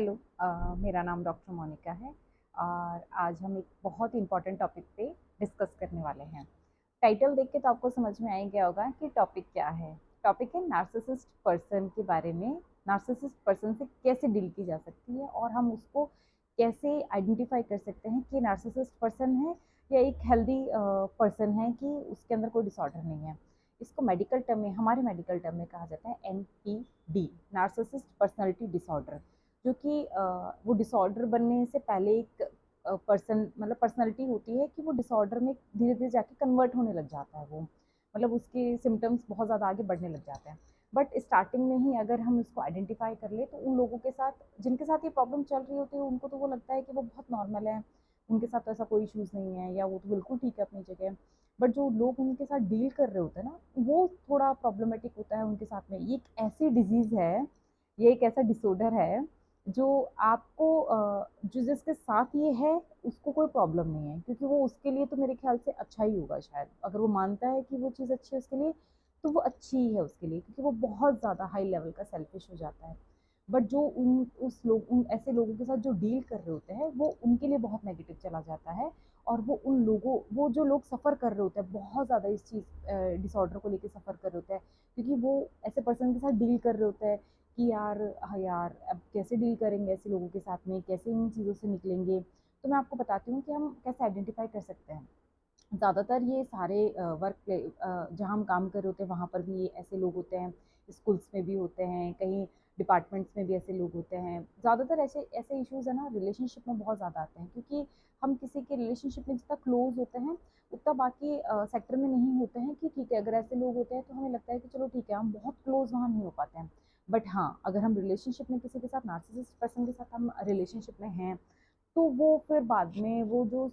Hello. मेरा नाम doctor Monika है और आज हम एक बहुत ही इम्पोर्टेंट टॉपिक पे डिस्कस करने वाले हैं। टाइटल देख के तो आपको समझ में आ ही गया होगा कि टॉपिक क्या है। टॉपिक है नार्सिसिस्ट पर्सन के बारे में। नार्सिसिस्ट पर्सन से कैसे डील की जा सकती है और हम उसको कैसे आइडेंटिफाई कर सकते हैं कि नार्सिसिस्ट पर्सन है या एक हेल्दी पर्सन है, कि उसके अंदर कोई डिसऑर्डर नहीं है। इसको मेडिकल टर्म में, हमारे मेडिकल टर्म में कहा जाता है NPD, नार्सिसिस्ट पर्सनालिटी डिसऑर्डर। जो कि वो डिसऑर्डर बनने से पहले एक पर्सन मतलब पर्सनालिटी होती है कि वो डिसऑर्डर में धीरे धीरे जाके कन्वर्ट होने लग जाता है। वो मतलब उसके सिम्टम्स बहुत ज़्यादा आगे बढ़ने लग जाते हैं। बट स्टार्टिंग में ही अगर हम इसको आइडेंटिफाई कर ले तो उन लोगों के साथ जिनके साथ ये प्रॉब्लम चल रही होती है उनको तो वो लगता है कि वो बहुत नॉर्मल है, उनके साथ तो ऐसा कोई इश्यूज़ नहीं है या वो तो बिल्कुल ठीक है अपनी जगह। बट जो लोग उनके साथ डील कर रहे होते हैं ना, वो थोड़ा प्रॉब्लमेटिक होता है उनके साथ में। ये एक ऐसी डिजीज़ है, ये एक ऐसा डिसऑर्डर है जो आपको जो जिसके साथ ये है उसको कोई प्रॉब्लम नहीं है, क्योंकि वो उसके लिए तो मेरे ख्याल से अच्छा ही होगा। शायद अगर वो मानता है कि वो चीज़ अच्छी है उसके लिए, तो वो अच्छी ही है उसके लिए, क्योंकि वो बहुत ज़्यादा हाई लेवल का सेल्फिश हो जाता है। बट जो उन ऐसे लोगों के साथ जो डील कर रहे होते हैं वो उनके लिए बहुत नेगेटिव चला जाता है। और वो जो लोग सफ़र कर रहे होते हैं बहुत ज़्यादा इस चीज़ डिसऑर्डर को लेके सफ़र कर रहे होते हैं, क्योंकि वो ऐसे पर्सन के साथ डील कर रहे होते हैं कि यार, हाँ यार, अब कैसे डील करेंगे ऐसे लोगों के साथ में, कैसे इन चीज़ों से निकलेंगे। तो मैं आपको बताती हूँ कि हम कैसे आइडेंटिफाई कर सकते हैं। ज़्यादातर ये सारे वर्क जहाँ हम काम कर रहे होते हैं वहाँ पर भी ऐसे लोग होते हैं, स्कूल्स में भी होते हैं, कहीं डिपार्टमेंट्स में भी ऐसे लोग होते हैं। ज़्यादातर ऐसे ऐसे इश्यूज़ है ना, रिलेशनशिप में बहुत ज़्यादा आते हैं, क्योंकि हम किसी के रिलेशनशिप में जितना क्लोज होते हैं उतना बाकी सेक्टर में नहीं होते हैं। कि ठीक है, अगर ऐसे लोग होते हैं तो हमें लगता है कि चलो ठीक है, हम बहुत क्लोज वहाँ नहीं हो पाते हैं। बट हाँ, अगर हम रिलेशनशिप में किसी के साथ, नार्सिसिस्ट पर्सन के साथ हम रिलेशनशिप में हैं, तो वो फिर बाद में वो जो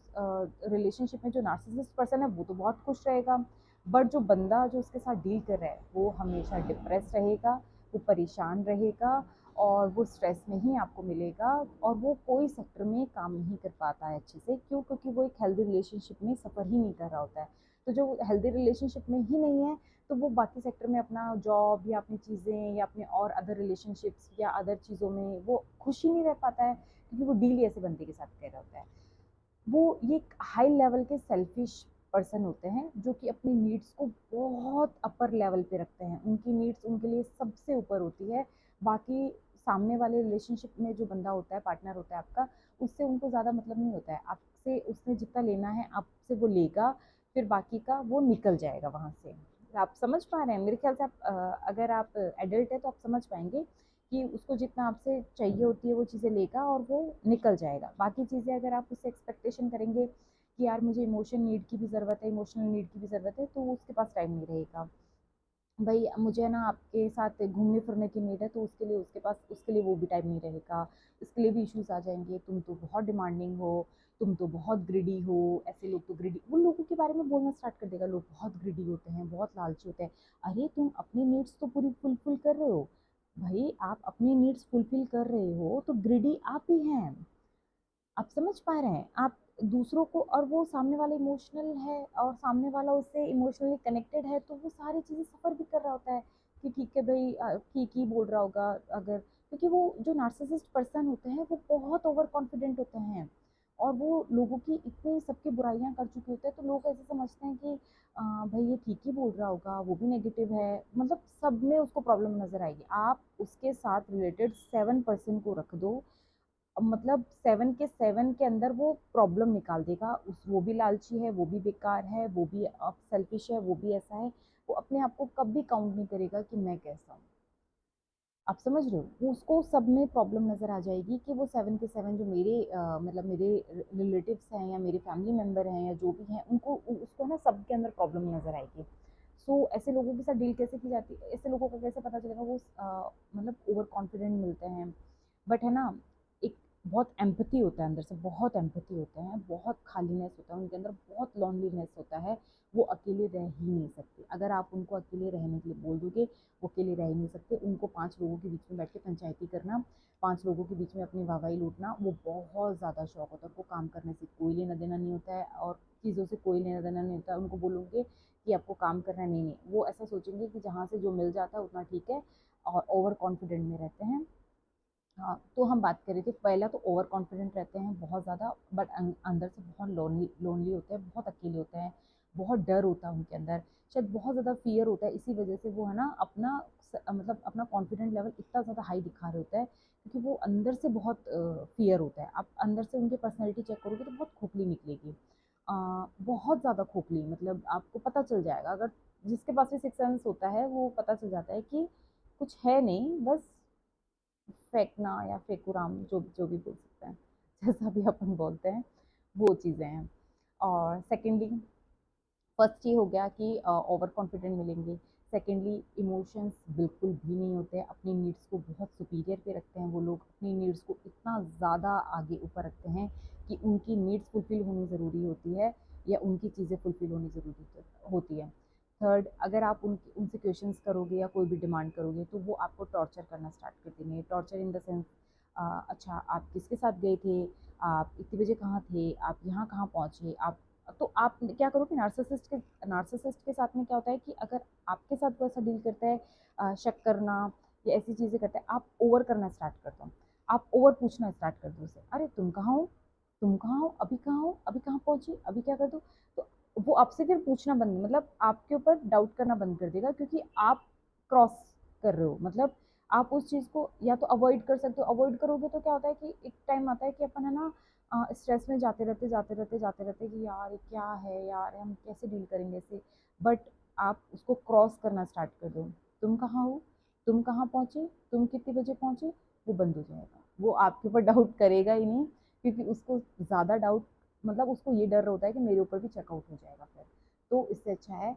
रिलेशनशिप में जो नार्सिसिस्ट पर्सन है वो तो बहुत खुश रहेगा। बट जो बंदा जो उसके साथ डील कर रहा है वो हमेशा डिप्रेस रहेगा, वो परेशान रहेगा और वो स्ट्रेस में ही आपको मिलेगा। और वो कोई सेक्टर में काम नहीं कर पाता है अच्छे से। क्यों? क्योंकि वो एक हेल्दी रिलेशनशिप में सफ़र ही नहीं कर रहा होता है। तो जो हेल्दी रिलेशनशिप में ही नहीं है, तो वो बाकी सेक्टर में अपना जॉब या अपनी चीज़ें या अपने और अदर रिलेशनशिप्स या अदर चीज़ों में वो खुश ही नहीं रह पाता है, क्योंकि वो डील ही ऐसे बंदे के साथ कर रहा होता है। वो ये हाई लेवल के सेल्फिश पर्सन होते हैं जो कि अपनी नीड्स को बहुत अपर लेवल पे रखते हैं। उनकी नीड्स उनके लिए सबसे ऊपर होती है। बाकी सामने वाले रिलेशनशिप में जो बंदा होता है, पार्टनर होता है आपका, उससे उनको ज़्यादा मतलब नहीं होता है। आपसे उसने जितना लेना है आपसे वो लेगा, फिर बाकी का वो निकल जाएगा वहाँ से। आप समझ पा रहे हैं? मेरे ख्याल से आप अगर आप एडल्ट है तो आप समझ पाएंगे कि उसको जितना आपसे चाहिए होती है वो चीज़ें लेगा और वो निकल जाएगा। बाकी चीज़ें अगर आप उससे एक्सपेक्टेशन करेंगे कि यार मुझे इमोशन नीड की भी ज़रूरत है, इमोशनल नीड की भी ज़रूरत है, तो उसके पास टाइम नहीं रहेगा। भाई मुझे है ना आपके साथ घूमने फिरने की नीड है, तो उसके लिए उसके पास उसके लिए वो भी टाइम नहीं रहेगा। इसके लिए भी इश्यूज आ जाएंगे, तुम तो बहुत डिमांडिंग हो, तुम तो बहुत ग्रिडी हो। ऐसे लोग तो ग्रिडी, उन लोगों के बारे में बोलना स्टार्ट कर देगा, लोग बहुत ग्रिडी होते हैं, बहुत लालची होते हैं। अरे तुम अपनी नीड्स तो पूरी फुलफिल कर रहे हो। भाई आप अपनी नीड्स फुलफिल कर रहे हो तो ग्रिडी आप ही हैं। आप समझ पा रहे हैं? आप दूसरों को, और वो सामने वाला इमोशनल है और सामने वाला उससे इमोशनली कनेक्टेड है, तो वो सारी चीज़ें सफ़र भी कर रहा होता है कि ठीक है भाई, ठीक ही बोल रहा होगा। अगर क्योंकि वो जो नार्सिसिस्ट पर्सन होते हैं वो बहुत ओवर कॉन्फिडेंट होते हैं और वो लोगों की इतनी सबकी बुराइयां कर चुके होते हैं, तो लोग ऐसे समझते हैं कि भाई ये ठीक ही बोल रहा होगा, वो भी नेगेटिव है। मतलब सब में उसको प्रॉब्लम नज़र आएगी। आप उसके साथ रिलेटेड 7% को रख दो, मतलब 7 के अंदर वो प्रॉब्लम निकाल देगा। उस वो भी लालची है, वो भी बेकार है, वो भी सेल्फिश है, वो भी ऐसा है। वो अपने आप को कभी काउंट नहीं करेगा कि मैं कैसा हूँ। आप समझ रहे हो? वो उसको सब में प्रॉब्लम नज़र आ जाएगी कि वो 7 के 7 जो मेरे मतलब मेरे रिलेटिव्स हैं या मेरे फैमिली मेम्बर हैं या जो भी हैं, उनको उसको ना सबके अंदर प्रॉब्लम नज़र आएगी। सो ऐसे लोगों के साथ डील कैसे की जाती है? ऐसे लोगों का कैसे पता चलेगा? वो मतलब ओवर कॉन्फिडेंट मिलते हैं। बट है ना, एक बहुत एम्पैथी होता है अंदर से, बहुत एम्पैथी होते हैं, बहुत खालीनेस होता है उनके अंदर, बहुत लॉनलीनेस होता है। वो अकेले रह ही नहीं सकते। अगर आप उनको अकेले रहने के लिए बोल दोगे, वो अकेले रह ही नहीं सकते। उनको 5 लोगों के बीच में बैठ के पंचायती करना, 5 लोगों के बीच में अपनी वाहवाही लूटना, वो बहुत ज़्यादा शौक होता है। उनको काम करने से कोई लेना देना नहीं होता है और चीज़ों से कोई लेना देना नहीं होता है। उनको बोलोगे कि आपको काम करना है, नहीं नहीं, वो ऐसा सोचेंगे कि जहाँ से जो मिल जाता है उतना ठीक है, और ओवर कॉन्फिडेंट में रहते हैं। हाँ, तो हम बात कर रहे थे, पहला तो ओवर कॉन्फिडेंट रहते हैं बहुत ज़्यादा, बट अंदर से बहुत लोनली लोनली होते हैं, बहुत अकेले होते हैं, बहुत डर होता है उनके अंदर, शायद बहुत ज़्यादा फियर होता है, इसी वजह से वो है ना अपना मतलब अपना कॉन्फिडेंट लेवल इतना ज़्यादा हाई दिखा रहे होता है, क्योंकि वो अंदर से बहुत फियर होता है। आप अंदर से उनकी पर्सनैलिटी चेक करोगे तो बहुत खोखली निकलेगी, बहुत ज़्यादा खोखली, मतलब आपको पता चल जाएगा, अगर जिसके पास भी सिक्स सेंस होता है वो पता चल जाता है कि कुछ है नहीं, बस फेंकना या फेकुराम जो जो भी बोल सकते हैं, जैसा भी अपन बोलते हैं, वो चीज़ें हैं। और सेकेंडली, फर्स्ट ये हो गया कि ओवर कॉन्फिडेंट मिलेंगे। सेकेंडली, इमोशंस बिल्कुल भी नहीं होते हैं, अपनी नीड्स को बहुत सुपीरियर पे रखते हैं वो लोग, अपनी नीड्स को इतना ज़्यादा आगे ऊपर रखते हैं कि उनकी नीड्स फुलफिल होनी ज़रूरी होती है, या उनकी चीज़ें फुलफिल होनी ज़रूरी होती है। थर्ड, अगर आप उनसे क्वेश्चंस करोगे या कोई भी डिमांड करोगे तो वो आपको टॉर्चर करना स्टार्ट कर देंगे। टॉर्चर इन द सेंस, अच्छा आप किसके साथ गए थे, आप इतने बजे कहाँ थे, आप यहाँ कहाँ पहुँचे, आप, तो आप क्या करो कि नार्सिसिस्ट के साथ में क्या होता है कि अगर आपके साथ कोई ऐसा डील करता है, शक करना या ऐसी चीज़ें करता है, आप ओवर करना स्टार्ट कर दो, आप ओवर पूछना स्टार्ट कर दो उसे, अरे तुम कहाँ हो, तुम कहाँ हो, अभी कहाँ हो, अभी कहाँ पहुँची, अभी क्या कर दो, तो वो आपसे फिर पूछना बंद, मतलब आपके ऊपर डाउट करना बंद कर देगा, क्योंकि आप क्रॉस कर रहे हो, मतलब आप उस चीज़ को या तो अवॉइड कर सकते हो, अवॉइड करोगे तो क्या होता है कि एक टाइम आता है कि अपन है ना स्ट्रेस में जाते रहते कि यार ये क्या है, यार हम कैसे डील करेंगे इससे, बट आप उसको क्रॉस करना स्टार्ट कर दो, तुम कहाँ हो, तुम कहाँ पहुँचे, तुम कितने बजे पहुँचे, वो बंद हो जाएगा, वो आपके ऊपर डाउट करेगा ही नहीं, क्योंकि उसको ज़्यादा डाउट, मतलब उसको ये डर होता है कि मेरे ऊपर भी चेकआउट हो जाएगा फिर, तो इससे अच्छा है,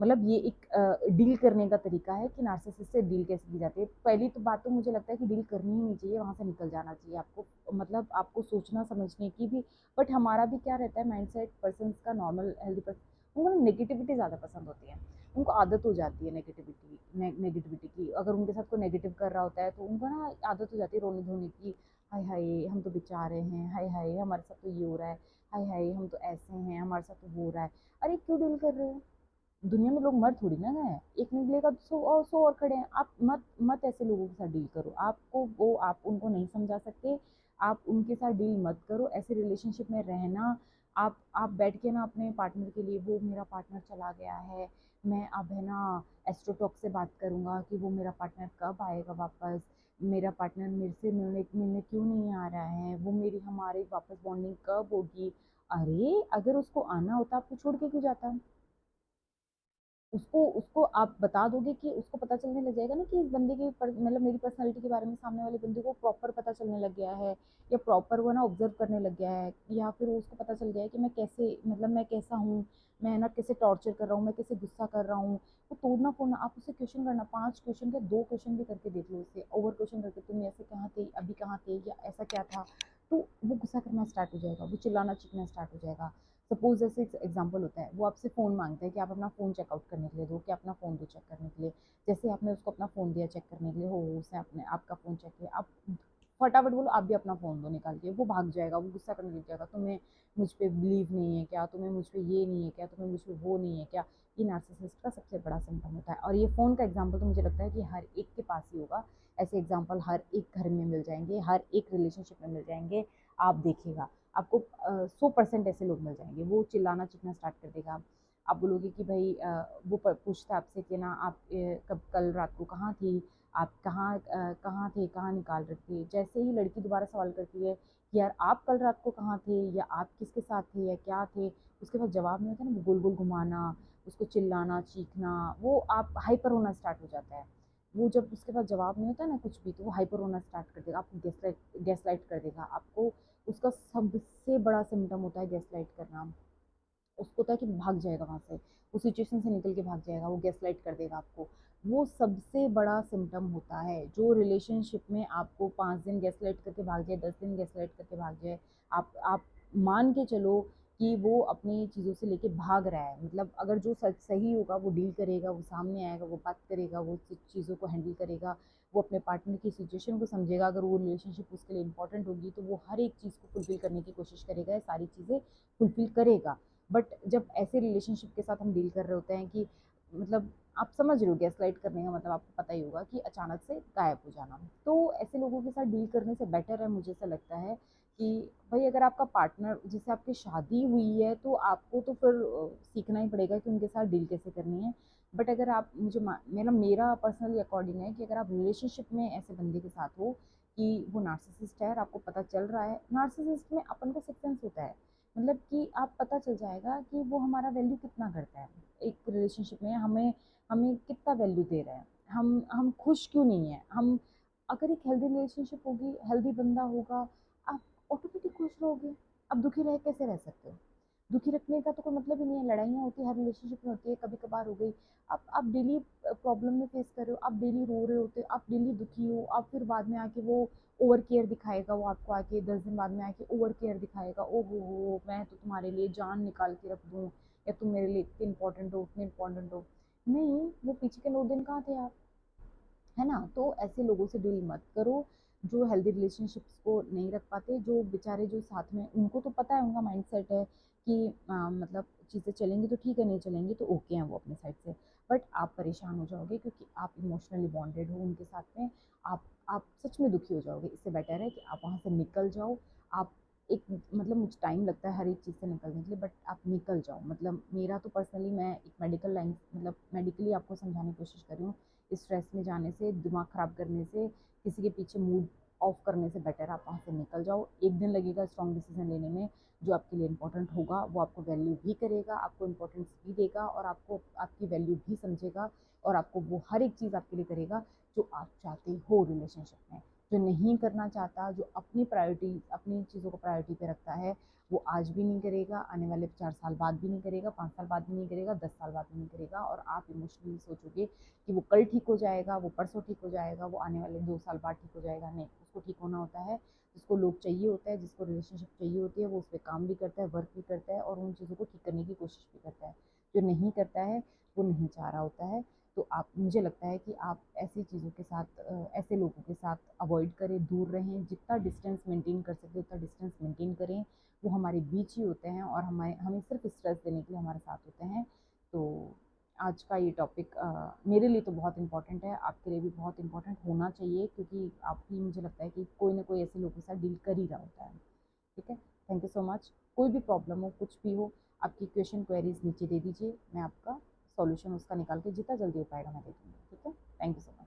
मतलब ये एक डील करने का तरीका है कि नार्सिसिस्ट से डील कैसे की जाती है। पहली तो बात तो मुझे लगता है कि डील करनी ही नहीं चाहिए, वहाँ से निकल जाना चाहिए आपको, मतलब आपको सोचना समझने की भी, बट हमारा भी क्या रहता है माइंडसेट पर्सन का, नॉर्मल हेल्दी पर्सन, उनको नेगेटिविटी ज़्यादा पसंद होती है, उनको आदत हो जाती है नेगेटिविटी की, अगर उनके साथ कोई नेगेटिव कर रहा होता है तो उनको ना आदत हो जाती है रोने धोने की, हाय हाय हम तो बेचारे हैं, हाय हाय हमारे साथ तो ये हो रहा है, हाय हाय हम तो ऐसे हैं, हमारे साथ तो वो हो रहा है, अरे क्यों डील कर रहे हो, दुनिया में लोग मर थोड़ी ना गए हैं, एक निकलेगा तो सौ और खड़े हैं, आप मत मत ऐसे लोगों के साथ डील करो, आपको वो आप उनको नहीं समझा सकते, आप उनके साथ डील मत करो, ऐसे रिलेशनशिप में रहना, आप बैठ के ना अपने पार्टनर के लिए, वो मेरा पार्टनर चला गया है, मैं अब है ना एस्ट्रोटॉक से बात करूंगा कि वो मेरा पार्टनर कब आएगा वापस, मेरा पार्टनर मेरे से मिलने मिलने क्यों नहीं आ रहा है, वो मेरी हमारी वापस बॉन्डिंग कब होगी, अरे अगर उसको आना होता आपको छोड़ के क्यों जाता, उसको उसको आप बता दोगे कि उसको पता चलने लग जाएगा ना कि इस बंदे की मतलब मेरी पर्सनालिटी के बारे में सामने वाले बंदे को प्रॉपर पता चलने लग गया है, या प्रॉपर वो ना ऑब्जर्व करने लग गया है, या फिर उसको पता चल गया है कि मैं कैसे, मतलब मैं कैसा हूँ, मैं ना कैसे टॉर्चर कर रहा हूँ, मैं कैसे गुस्सा कर रहा हूँ, तो तोड़ना फोड़ना, आप उससे क्वेश्चन करना, 5 क्वेश्चन के 2 क्वेश्चन भी करके देख लो उससे, ओवर क्वेश्चन करके, तुम ऐसे कहाँ थे, अभी कहाँ थे, या ऐसा क्या था, तो वो गुस्सा करना स्टार्ट हो जाएगा, वो चिल्लाना चीखना स्टार्ट हो जाएगा। सपोज जैसे एक एग्जांपल होता है, वो आपसे फ़ोन मांगता है कि आप अपना फ़ोन चेकआउट करने के लिए दो, कि अपना फ़ोन दो चेक करने के लिए, जैसे आपने उसको अपना फ़ोन दिया चेक करने के लिए, हो उसने अपने आपका फ़ोन चेक किया, आप फटाफट बोलो आप भी अपना फ़ोन दो निकाल के, वो भाग जाएगा, वो गुस्सा करने लग जाएगा, तुम्हें मुझ पे बिलीव नहीं है क्या, तुम्हें मुझ पे ये नहीं है क्या, तुम्हें मुझ पे वो नहीं है क्या, ये नार्सिसिस्ट का सबसे बड़ा सिम्टम होता है। और ये फ़ोन का एग्जाम्पल तो मुझे लगता है कि हर एक के पास ही होगा, ऐसे एग्जाम्पल हर एक घर में मिल जाएंगे, हर एक रिलेशनशिप में मिल जाएंगे, आप देखिएगा, आपको 100% ऐसे लोग मिल जाएंगे, वो चिल्लाना चीखना स्टार्ट कर देगा, आप बोलोगे कि भाई वो पूछता है आपसे कि ना आप कब कल रात को कहाँ थी, आप कहाँ थे, कहाँ निकाल रहे थे, जैसे ही लड़की दोबारा सवाल करती है कि यार आप कल रात को कहाँ थे, या आप किसके साथ थे, या क्या थे, उसके बाद जवाब नहीं होता ना, वो गोल गोल घुमाना, उसको चिल्लाना चीखना, वो आप हाइपर होना स्टार्ट हो जाता है, वो जब उसके पास जवाब नहीं होता ना कुछ भी, तो वो हाइपर होना स्टार्ट कर देगा, आपको गैसलाइट कर देगा आपको, उसका सबसे बड़ा सिम्टम होता है गैसलाइट करना, उसको होता है कि भाग जाएगा वहाँ से, उस सिचुएशन से निकल के भाग जाएगा, वो गैसलाइट कर देगा आपको, वो सबसे बड़ा सिम्टम होता है, जो रिलेशनशिप में आपको 5 दिन गैसलाइट करके भाग जाए, 10 दिन गैसलाइट करके भाग जाए, आप मान के चलो कि वो अपनी चीज़ों से लेके भाग रहा है, मतलब अगर जो सच सही होगा वो डील करेगा, वो सामने आएगा, वो बात करेगा, वो चीज़ों को हैंडल करेगा, वो अपने पार्टनर की सिचुएशन को समझेगा, अगर वो रिलेशनशिप उसके लिए इंपॉर्टेंट होगी तो वो हर एक चीज़ को फुलफिल करने की कोशिश करेगा, सारी चीज़ें फुलफिल करेगा। बट जब ऐसे रिलेशनशिप के साथ हम डील कर रहे होते हैं कि मतलब आप समझ रहे हो गैसलाइट करने का मतलब आपको पता ही होगा कि अचानक से गायब हो जाना। तो ऐसे लोगों के साथ डील करने से बेटर है, मुझे ऐसा लगता है कि भाई अगर आपका पार्टनर जिससे आपकी शादी हुई है तो आपको तो फिर सीखना ही पड़ेगा कि उनके साथ डील कैसे करनी है। बट अगर आप मेरा पर्सनली अकॉर्डिंग है कि अगर आप रिलेशनशिप में ऐसे बंदे के साथ हो कि वो नार्सिसिस्ट है और आपको पता चल रहा है, नार्सिसिस्ट में अपन को सिक्स सेंस होता है, मतलब कि आप पता चल जाएगा कि वो हमारा वैल्यू कितना करता है एक रिलेशनशिप में, हमें हमें कितना वैल्यू दे रहा है, हम खुश क्यों नहीं है। हम अगर एक हेल्दी रिलेशनशिप होगी, हेल्दी बंदा होगा, आप ऑटोमेटिक खुश रहोगे। अब दुखी रह कैसे रह सकते हो? दुखी रखने का तो कोई मतलब ही नहीं है। लड़ाइयाँ होती है, हर रिलेशनशिप में होती है, कभी कभार हो गई। आप डेली प्रॉब्लम में फेस कर रहे हो, आप डेली रो रहे होते हो, आप डेली दुखी हो, आप फिर बाद में आके वो ओवर केयर दिखाएगा, वो आपको आके 10 दिन बाद में आके ओवर केयर दिखाएगा, ओ हो मैं तो तुम्हारे लिए जान निकाल के रख दूँ, या तुम मेरे लिए इतने इंपॉर्टेंट हो, उतने इंपॉर्टेंट हो। नहीं, वो पीछे के 9 दिन कहाँ थे आप? है ना? तो ऐसे लोगों से डील मत करो जो हेल्दी रिलेशनशिप्स को नहीं रख पाते, जो बेचारे जो साथ में, उनको तो पता है, उनका माइंडसेट है कि मतलब चीज़ें चलेंगी तो ठीक है, नहीं चलेंगी तो ओके हैं वो अपने साइड से। बट आप परेशान हो जाओगे क्योंकि आप इमोशनली बॉन्डेड हो उनके साथ में। आप सच में दुखी हो जाओगे। इससे बेटर है कि आप वहाँ से निकल जाओ। आप एक मतलब मुझे टाइम लगता है हर एक चीज़ से निकलने के लिए, बट आप निकल जाओ। मतलब मेरा तो पर्सनली, मैं एक मेडिकल लाइन, मतलब मेडिकली आपको समझाने की कोशिश कर रही हूँ। स्ट्रेस में जाने से, दिमाग ख़राब करने से, किसी के पीछे मूड ऑफ करने से बेटर आप वहाँ से निकल जाओ। एक दिन लगेगा स्ट्रॉन्ग डिसीजन लेने में, जो आपके लिए इंपॉर्टेंट होगा वो आपको वैल्यू भी करेगा, आपको इंपॉर्टेंस भी देगा, और आपको आपकी वैल्यू भी समझेगा, और आपको वो हर एक चीज़ आपके लिए करेगा जो आप चाहते हो रिलेशनशिप में। जो नहीं करना चाहता, जो अपनी प्रायोरिटी, अपनी चीज़ों को प्रायोरिटी पे रखता है, वो आज भी नहीं करेगा, आने वाले 4 साल बाद भी नहीं करेगा, 5 साल बाद भी नहीं करेगा, 10 साल बाद भी नहीं करेगा। और आप इमोशनली सोचोगे कि वो कल ठीक हो जाएगा, वो परसों ठीक हो जाएगा, वो आने वाले 2 साल बाद ठीक हो जाएगा। नहीं, उसको ठीक होना होता है। जिसको लोग चाहिए होता है, जिसको रिलेशनशिप चाहिए होती है, वो उस पर काम भी करता है, वर्क भी करता है, और उन चीज़ों को ठीक करने की कोशिश भी करता है। जो नहीं करता है वो नहीं चाह रहा होता है। तो आप, मुझे लगता है कि आप ऐसी चीज़ों के साथ, ऐसे लोगों के साथ अवॉइड करें, दूर रहें। जितना डिस्टेंस मेंटेन कर सकते उतना डिस्टेंस मेंटेन करें। वो हमारे बीच ही होते हैं और हमें सिर्फ स्ट्रेस देने के लिए हमारे साथ होते हैं। तो आज का ये टॉपिक मेरे लिए तो बहुत इम्पोर्टेंट है, आपके लिए भी बहुत इम्पोर्टेंट होना चाहिए, क्योंकि आप भी, मुझे लगता है कि कोई ना कोई ऐसे लोगों के साथ डील कर ही रहा होता है। ठीक है? Thank you so much. कोई भी प्रॉब्लम हो, कुछ भी हो, आपकी क्वेश्चन क्वेरीज नीचे दे दीजिए, मैं आपका सॉल्यूशन उसका निकाल के जितना जल्दी हो पाएगा मैं दे दूँगी। ठीक है? Thank you so much.